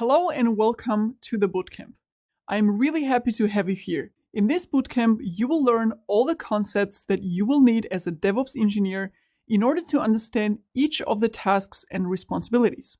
Hello and welcome to the Bootcamp. I'm really happy to have you here. In this Bootcamp, you will learn all the concepts that you will need as a DevOps engineer in order to understand each of the tasks and responsibilities.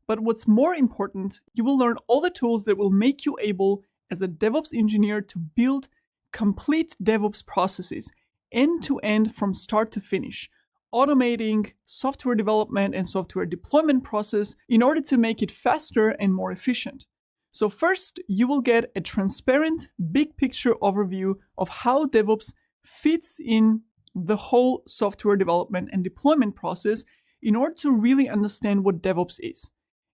But what's more important, you will learn all the tools that will make you able as a DevOps engineer to build complete DevOps processes end-to-end from start to finish, automating software development and software deployment process in order to make it faster and more efficient. So first, you will get a transparent, big picture overview of how DevOps fits in the whole software development and deployment process in order to really understand what DevOps is.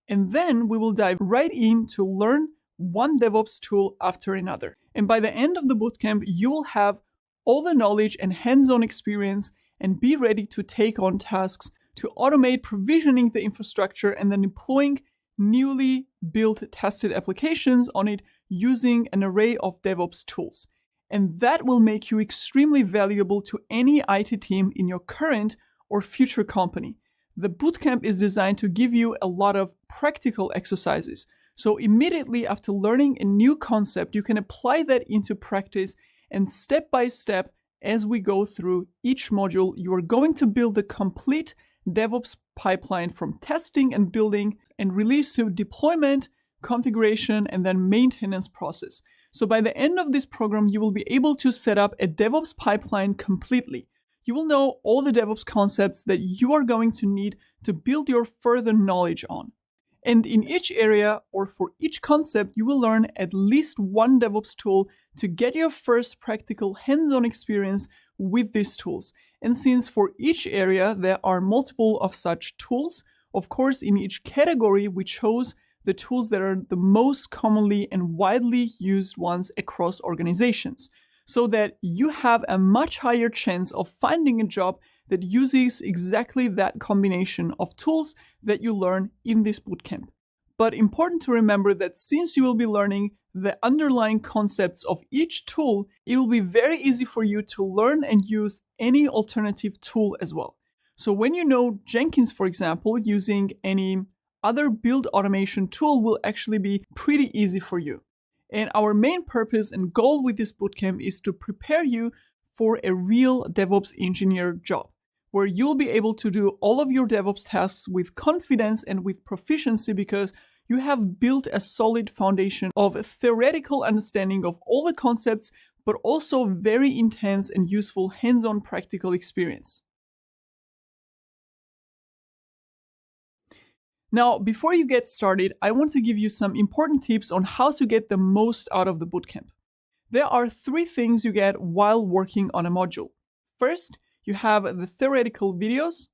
And then we will dive right in to learn one DevOps tool after another. And by the end of the bootcamp, you will have all the knowledge and hands-on experience and be ready to take on tasks to automate provisioning the infrastructure and then deploying newly built tested applications on it using an array of DevOps tools. And that will make you extremely valuable to any IT team in your current or future company. The bootcamp is designed to give you a lot of practical exercises. So immediately after learning a new concept, you can apply that into practice, and step by step, as we go through each module, you are going to build the complete DevOps pipeline from testing and building and release to deployment, configuration, and then maintenance process. So by the end of this program, you will be able to set up a DevOps pipeline completely. You will know all the DevOps concepts that you are going to need to build your further knowledge on. And in each area or for each concept, you will learn at least one DevOps tool to get your first practical hands-on experience with these tools. And since for each area there are multiple of such tools, of course in each category we chose the tools that are the most commonly and widely used ones across organizations, so that you have a much higher chance of finding a job that uses exactly that combination of tools that you learn in this bootcamp. But important to remember that since you will be learning the underlying concepts of each tool, it will be very easy for you to learn and use any alternative tool as well. So when you know Jenkins, for example, using any other build automation tool will actually be pretty easy for you. And our main purpose and goal with this bootcamp is to prepare you for a real DevOps engineer job, where you'll be able to do all of your DevOps tasks with confidence and with proficiency because you have built a solid foundation of a theoretical understanding of all the concepts, but also very intense and useful hands-on practical experience. Now, before you get started, I want to give you some important tips on how to get the most out of the bootcamp. There are 3 things you get while working on a module. First, you have the theoretical videos,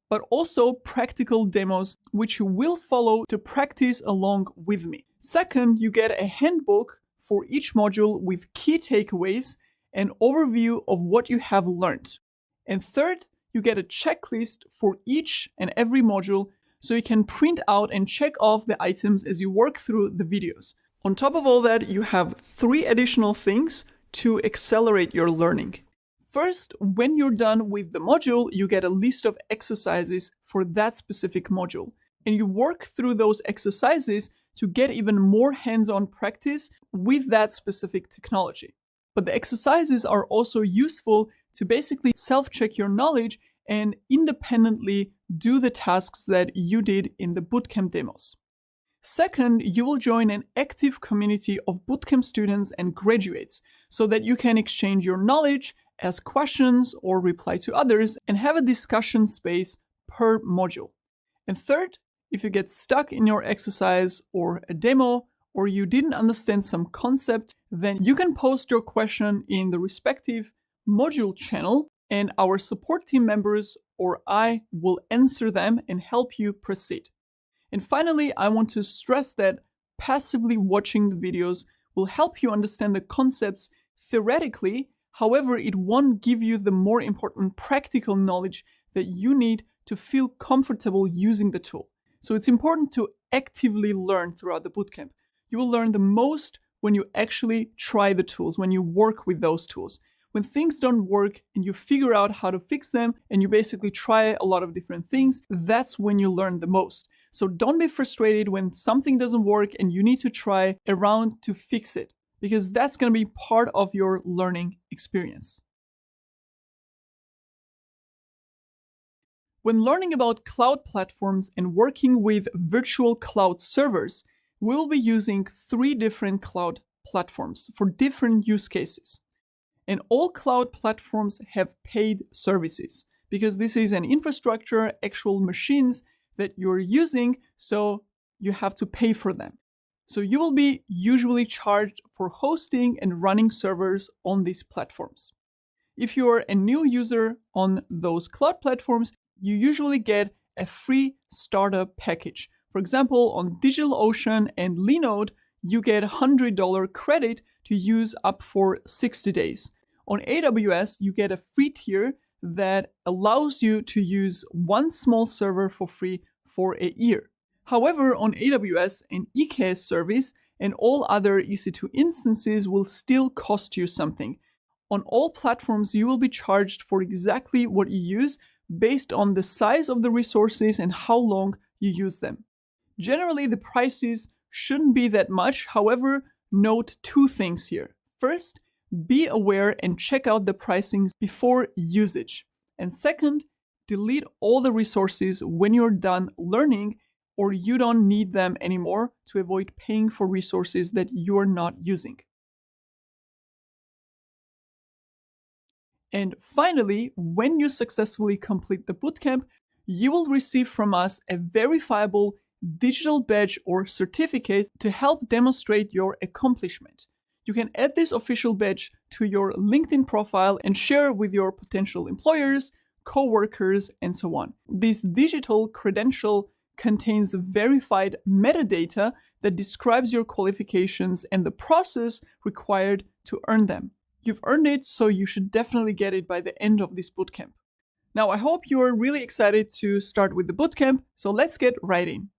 but also practical demos, which you will follow to practice along with me. Second, you get a handbook for each module with key takeaways and overview of what you have learned. And third, you get a checklist for each and every module, so you can print out and check off the items as you work through the videos. On top of all that, you have 3 additional things to accelerate your learning. First, when you're done with the module, you get a list of exercises for that specific module. And you work through those exercises to get even more hands-on practice with that specific technology. But the exercises are also useful to basically self-check your knowledge and independently do the tasks that you did in the bootcamp demos. Second, you will join an active community of bootcamp students and graduates so that you can exchange your knowledge, ask questions, or reply to others, and have a discussion space per module. And third, if you get stuck in your exercise or a demo, or you didn't understand some concept, then you can post your question in the respective module channel, and our support team members or I will answer them and help you proceed. And finally, I want to stress that passively watching the videos will help you understand the concepts theoretically. However, it won't give you the more important practical knowledge that you need to feel comfortable using the tool. So it's important to actively learn throughout the bootcamp. You will learn the most when you actually try the tools, when you work with those tools. When things don't work and you figure out how to fix them and you basically try a lot of different things, that's when you learn the most. So don't be frustrated when something doesn't work and you need to try around to fix it, because that's going to be part of your learning experience. When learning about cloud platforms and working with virtual cloud servers, we will be using 3 different cloud platforms for different use cases. And all cloud platforms have paid services because this is an infrastructure, actual machines that you're using, so you have to pay for them. So you will be usually charged for hosting and running servers on these platforms. If you're a new user on those cloud platforms, you usually get a free startup package. For example, on DigitalOcean and Linode, you get $100 credit to use up for 60 days. On AWS, you get a free tier that allows you to use one small server for free for a year. However, on AWS, an EKS service and all other EC2 instances will still cost you something. On all platforms, you will be charged for exactly what you use based on the size of the resources and how long you use them. Generally, the prices shouldn't be that much. However, note 2 things here. First, be aware and check out the pricings before usage. And second, delete all the resources when you're done learning or you don't need them anymore to avoid paying for resources that you're not using. And finally, when you successfully complete the bootcamp, you will receive from us a verifiable digital badge or certificate to help demonstrate your accomplishment. You can add this official badge to your LinkedIn profile and share with your potential employers, co-workers, and so on. This digital credential contains verified metadata that describes your qualifications and the process required to earn them. You've earned it, so you should definitely get it by the end of this bootcamp. Now, I hope you're really excited to start with the bootcamp, so let's get right in.